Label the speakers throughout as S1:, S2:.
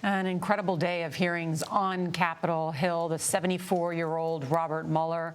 S1: An incredible day of hearings on Capitol Hill. The 74-year-old Robert Mueller,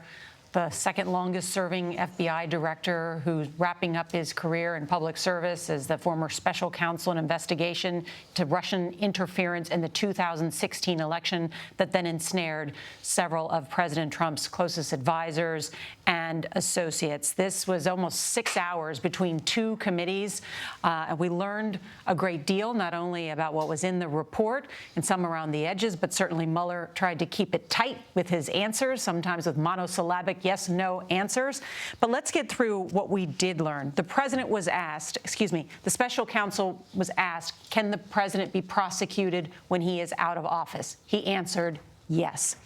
S1: the second longest serving FBI director who's wrapping up his career in public service as the former special counsel in investigation to Russian interference in the 2016 election that then ensnared several of President Trump's closest advisors and associates. This was almost 6 hours between two committees. And we learned a great deal, not only about what was in the report and some around the edges, but certainly Mueller tried to keep it tight with his answers, sometimes with monosyllabic yes, no answers. But let's get through what we did learn. The president was asked, the special counsel was asked, can the president be prosecuted when he is out of office? He answered yes.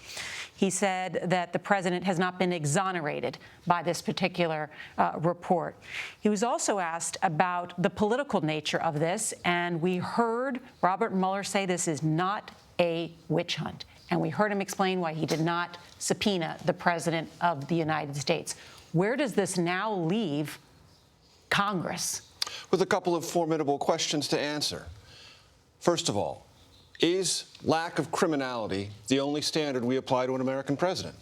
S1: He said that the president has not been exonerated by this particular report. He was also asked about the political nature of this, and we heard Robert Mueller say this is not a witch hunt. And we heard him explain why he did not subpoena the president of the United States. Where does this now leave Congress?
S2: With a couple of formidable questions to answer. First of all, is lack of criminality the only standard we apply to an American president?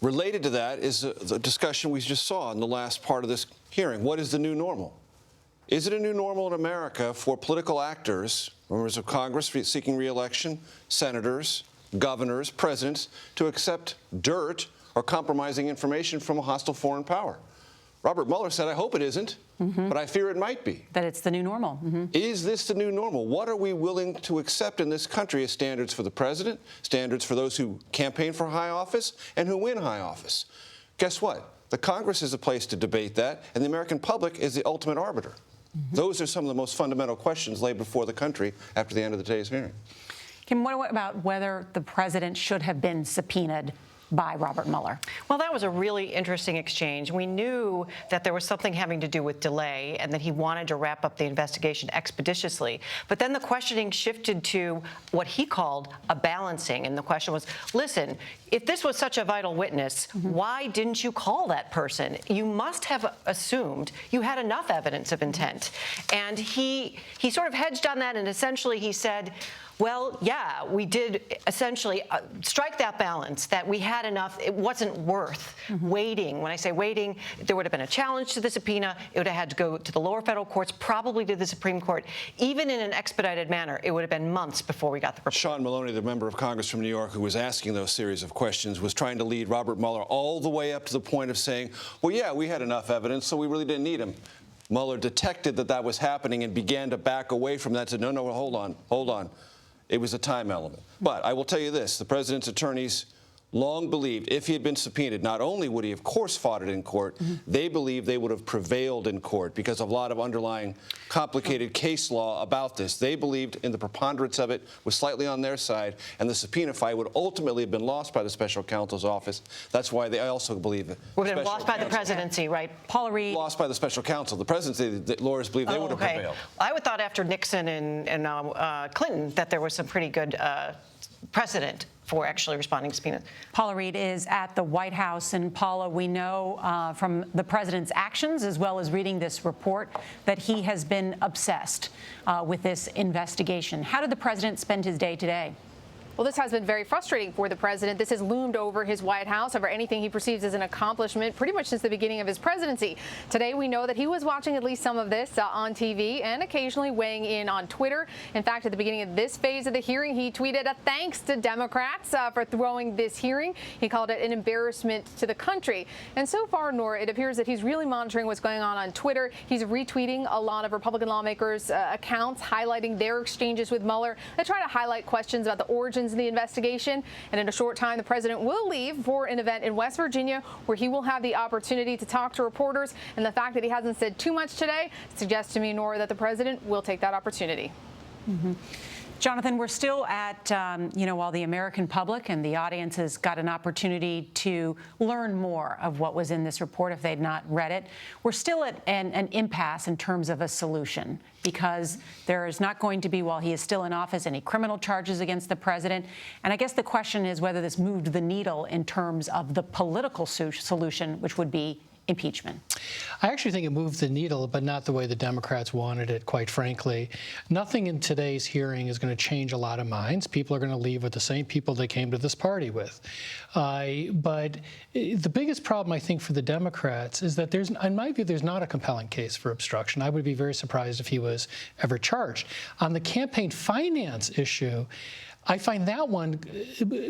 S2: Related to that is the discussion we just saw in the last part of this hearing. What is the new normal? Is it a new normal in America for political actors, members of Congress seeking re-election, senators, governors, presidents, to accept dirt or compromising information from a hostile foreign power? Robert Mueller said, I hope it isn't, but I fear it might be.
S1: That it's the new normal.
S2: Is this the new normal? What are we willing to accept in this country as standards for the president, standards for those who campaign for high office and who win high office? Guess what? The Congress is a place to debate that, and the American public is the ultimate arbiter. Those are some of the most fundamental questions laid before the country after the end of today's hearing.
S1: Kim, what about whether the president should have been subpoenaed by Robert Mueller?
S3: Well, that was a really interesting exchange. We knew that there was something having to do with delay and that he wanted to wrap up the investigation expeditiously. But then the questioning shifted to what he called a balancing. And the question was, listen, if this was such a vital witness, why didn't you call that person? You must have assumed you had enough evidence of intent. And he sort of hedged on that, and essentially he said, well, yeah, we did essentially strike that balance, that we had enough. It wasn't worth waiting. When I say waiting, there would have been a challenge to the subpoena. It would have had to go to the lower federal courts, probably to the Supreme Court. Even in an expedited manner, it would have been months before we got the report.
S2: Sean Maloney, the member of Congress from New York who was asking those series of questions, was trying to lead Robert Mueller all the way up to the point of saying, well, yeah, we had enough evidence, so we really didn't need him. Mueller detected that that was happening and began to back away from that, said, no, hold on. It was a time element. But I will tell you this, the president's attorneys long believed if he had been subpoenaed, not only would he, of course, fought it in court, they believed they would have prevailed in court because of a lot of underlying complicated case law about this. They believed in the preponderance of it was slightly on their side, and the subpoena fight would ultimately have been lost by the special counsel's office. That's why they also believe it.
S3: Would have been lost by the presidency, right?
S1: Paula Reed.
S2: Lost by the special counsel. The presidency, the lawyers believe they would have prevailed.
S3: I would thought after Nixon and Clinton that there was some pretty good precedent for actually responding to subpoenas.
S1: Paula Reed is at the White House. And Paula, we know from the president's actions, as well as reading this report, that he has been obsessed with this investigation. How did the president spend his day today?
S4: Well, this has been very frustrating for the president. This has loomed over his White House, over anything he perceives as an accomplishment pretty much since the beginning of his presidency. Today, we know that he was watching at least some of this on TV and occasionally weighing in on Twitter. In fact, at the beginning of this phase of the hearing, he tweeted a thanks to Democrats for throwing this hearing. He called it an embarrassment to the country. And so far, Norah, it appears that he's really monitoring what's going on Twitter. He's retweeting a lot of Republican lawmakers' accounts, highlighting their exchanges with Mueller. They try to highlight questions about the origins of the investigation. And in a short time, the president will leave for an event in West Virginia where he will have the opportunity to talk to reporters. And the fact that he hasn't said too much today suggests to me, Norah, that the president will take that opportunity.
S1: Jonathan, we're still at, while the American public and the audience has got an opportunity to learn more of what was in this report if they'd not read it, we're still at an impasse in terms of a solution, because there is not going to be, while he is still in office, any criminal charges against the president. And I guess the question is whether this moved the needle in terms of the political solution, which would be impeachment?
S5: I actually think it moved the needle, but not the way the Democrats wanted it, quite frankly. Nothing in today's hearing is going to change a lot of minds. People are going to leave with the same people they came to this party with. But the biggest problem, I think, for the Democrats is that in my view, there's not a compelling case for obstruction. I would be very surprised if he was ever charged. On the campaign finance issue, I find that one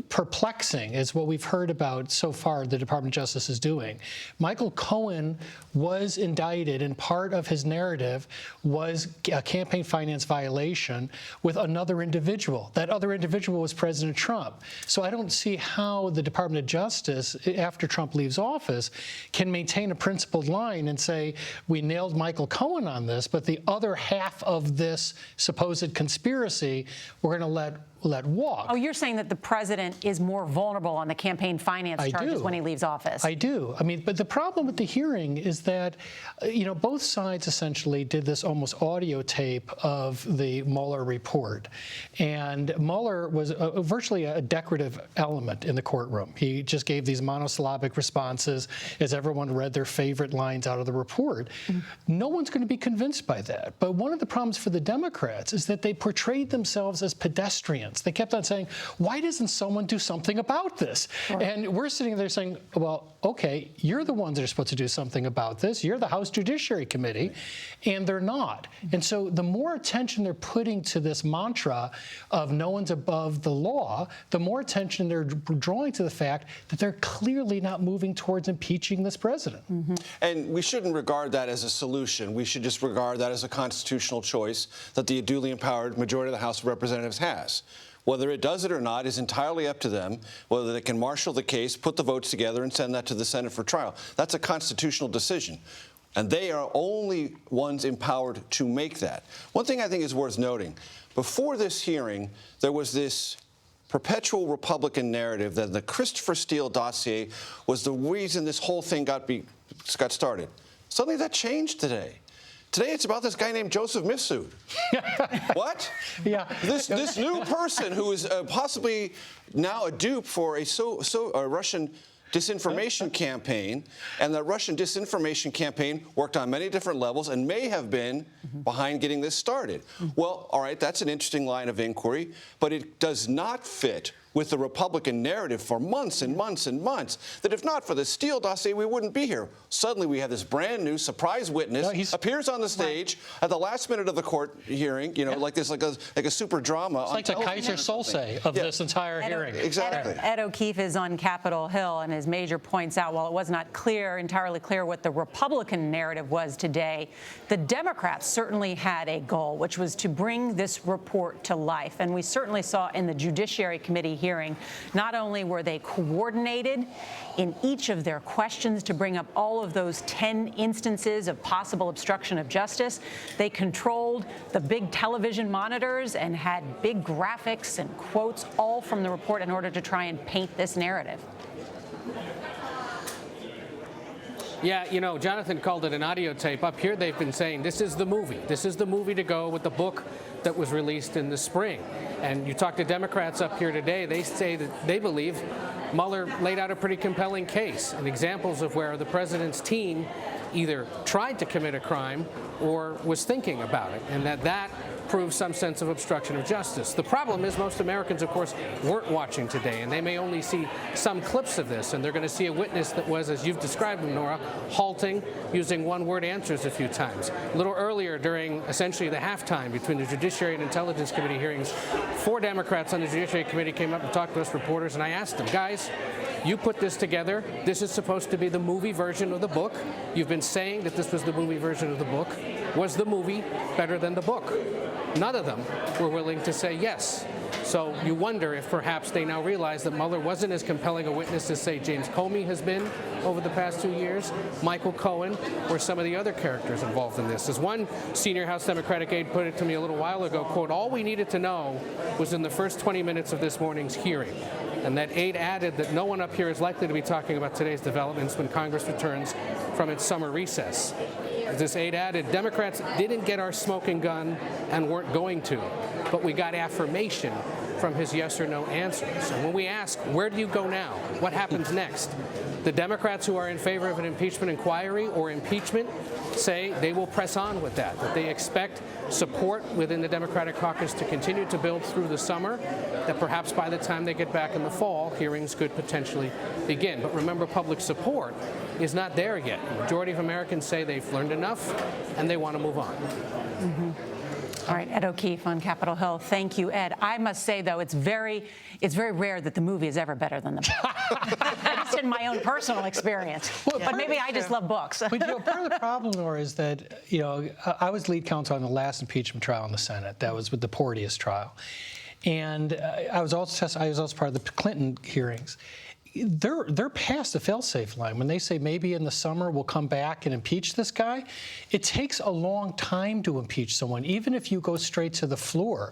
S5: perplexing, is what we've heard about so far the Department of Justice is doing. Michael Cohen was indicted, and part of his narrative was a campaign finance violation with another individual. That other individual was President Trump. So I don't see how the Department of Justice, after Trump leaves office, can maintain a principled line and say, we nailed Michael Cohen on this, but the other half of this supposed conspiracy, we're going to let walk.
S1: Oh, you're saying that the president is more vulnerable on the campaign finance charges when he leaves office?
S5: I do. I mean, but the problem with the hearing is that, both sides essentially did this almost audio tape of the Mueller report. And Mueller was virtually a decorative element in the courtroom. He just gave these monosyllabic responses as everyone read their favorite lines out of the report. No one's going to be convinced by that. But one of the problems for the Democrats is that they portrayed themselves as pedestrians. They kept on saying, why doesn't someone do something about this? Right. And we're sitting there saying, well, okay, you're the ones that are supposed to do something about this. You're the House Judiciary Committee, and they're not. And so the more attention they're putting to this mantra of no one's above the law, the more attention they're drawing to the fact that they're clearly not moving towards impeaching this president.
S2: And we shouldn't regard that as a solution. We should just regard that as a constitutional choice that the duly empowered majority of the House of Representatives has. Whether it does it or not is entirely up to them, whether they can marshal the case, put the votes together, and send that to the Senate for trial. That's a constitutional decision. And they are only ones empowered to make that. One thing I think is worth noting, before this hearing, there was this perpetual Republican narrative that the Christopher Steele dossier was the reason this whole thing got started. Suddenly that changed today. Today it's about this guy named Joseph Mifsud. What?
S5: Yeah.
S2: This new person who is possibly now a dupe for a Russian disinformation campaign, and the Russian disinformation campaign worked on many different levels and may have been behind getting this started. Well, all right, that's an interesting line of inquiry, but it does not fit with the Republican narrative for months and months and months, that if not for the Steele dossier, we wouldn't be here. Suddenly we have this brand new surprise witness appears on the stage at the last minute of the court hearing, like a super drama.
S5: It's like the Kaiser Sose of this entire hearing.
S2: Exactly.
S1: Ed O'Keefe is on Capitol Hill, and his major points out, while it was not entirely clear what the Republican narrative was today, the Democrats certainly had a goal, which was to bring this report to life. And we certainly saw in the Judiciary Committee hearing, not only were they coordinated in each of their questions to bring up all of those 10 instances of possible obstruction of justice, they controlled the big television monitors and had big graphics and quotes all from the report in order to try and paint this narrative.
S6: Yeah, Jonathan called it an audio tape. Up here, they've been saying this is the movie. This is the movie to go with the book that was released in the spring. And you talk to Democrats up here today, they say that they believe Mueller laid out a pretty compelling case and examples of where the president's team either tried to commit a crime or was thinking about it, and that proves some sense of obstruction of justice. The problem is most Americans, of course, weren't watching today, and they may only see some clips of this, and they're going to see a witness that was, as you've described him, Norah, halting, using one-word answers a few times. A little earlier, during essentially the halftime between the Judiciary and Intelligence Committee hearings, 4 Democrats on the Judiciary Committee came up and talked to us reporters, and I asked them, guys, you put this together. This is supposed to be the movie version of the book. You've been saying that this was the movie version of the book. Was the movie better than the book? None of them were willing to say yes. So you wonder if perhaps they now realize that Mueller wasn't as compelling a witness as, say, James Comey has been over the past 2 years, Michael Cohen, or some of the other characters involved in this. As one senior House Democratic aide put it to me a little while ago, quote, all we needed to know was in the first 20 minutes of this morning's hearing. And that aide added that no one up here is likely to be talking about today's developments when Congress returns from its summer recess. As this aide added, Democrats didn't get our smoking gun and weren't going to. but we got affirmation from his yes or no answers. And when we ask, where do you go now? What happens next? The Democrats who are in favor of an impeachment inquiry or impeachment say they will press on with that they expect support within the Democratic caucus to continue to build through the summer, that perhaps by the time they get back in the fall, hearings could potentially begin. But remember, public support is not there yet. The majority of Americans say they've learned enough and they want to move on.
S1: Mm-hmm. All right, Ed O'Keefe on Capitol Hill. Thank you, Ed. I must say, though, it's very rare that the movie is ever better than the book. Just in my own personal experience. Well, but maybe I just love books.
S5: But part of the problem, Norah, is that I was lead counsel on the last impeachment trial in the Senate. That was with the Porteous trial, and I was also part of the Clinton hearings. They're past the fail-safe line. When they say maybe in the summer we'll come back and impeach this guy, it takes a long time to impeach someone, even if you go straight to the floor.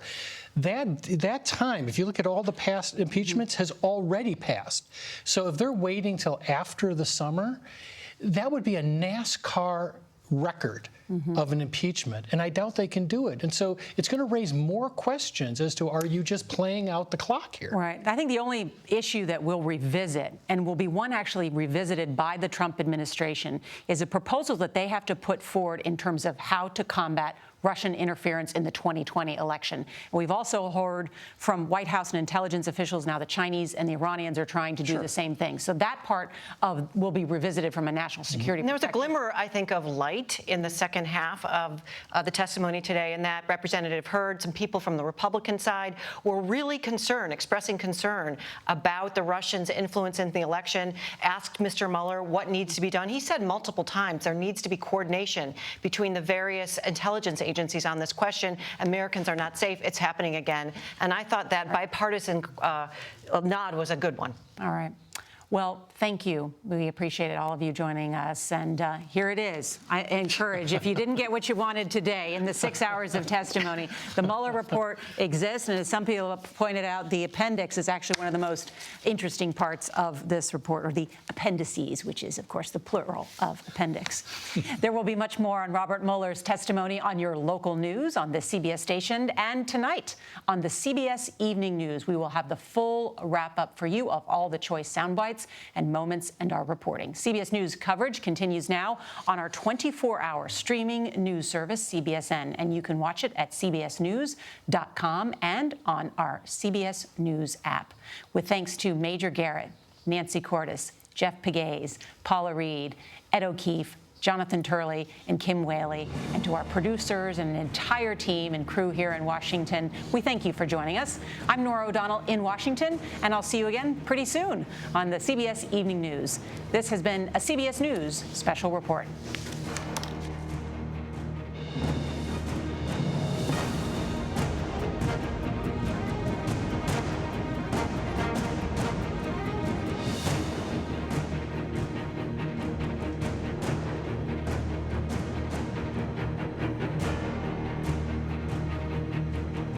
S5: That time, if you look at all the past impeachments, has already passed. So if they're waiting till after the summer, that would be a NASCAR record of an impeachment, and I doubt they can do it. And so it's going to raise more questions as to, are you just playing out the clock here?
S1: Right. I think the only issue that we'll revisit, and will be one actually revisited by the Trump administration, is a proposal that they have to put forward in terms of how to combat Russian interference in the 2020 election. And we've also heard from White House and intelligence officials now the Chinese and the Iranians are trying to do the same thing. So that part will be revisited from a national security perspective.
S3: There was a glimmer, I think, of light in the second half of the testimony today, in that Representative Hurd, some people from the Republican side, were really concerned, expressing concern about the Russians' influence in the election, asked Mr. Mueller what needs to be done. He said multiple times there needs to be coordination between the various intelligence agencies on this question. Americans are not safe. It's happening again. And I thought that bipartisan nod was a good one.
S1: All right. Well, thank you. We appreciate all of you joining us. And here it is. I encourage, if you didn't get what you wanted today in the 6 hours of testimony, the Mueller report exists. And as some people have pointed out, the appendix is actually one of the most interesting parts of this report, or the appendices, which is, of course, the plural of appendix. There will be much more on Robert Mueller's testimony on your local news, on the CBS station, and tonight on the CBS Evening News. We will have the full wrap-up for you of all the choice sound bites and moments and our reporting. CBS News coverage continues now on our 24-hour streaming news service, CBSN, and you can watch it at cbsnews.com and on our CBS News app. With thanks to Major Garrett, Nancy Cordes, Jeff Pegues, Paula Reed, Ed O'Keefe, Jonathan Turley, and Kim Whaley, and to our producers and an entire team and crew here in Washington, we thank you for joining us. I'm Norah O'Donnell in Washington, and I'll see you again pretty soon on the CBS Evening News. This has been a CBS News Special Report.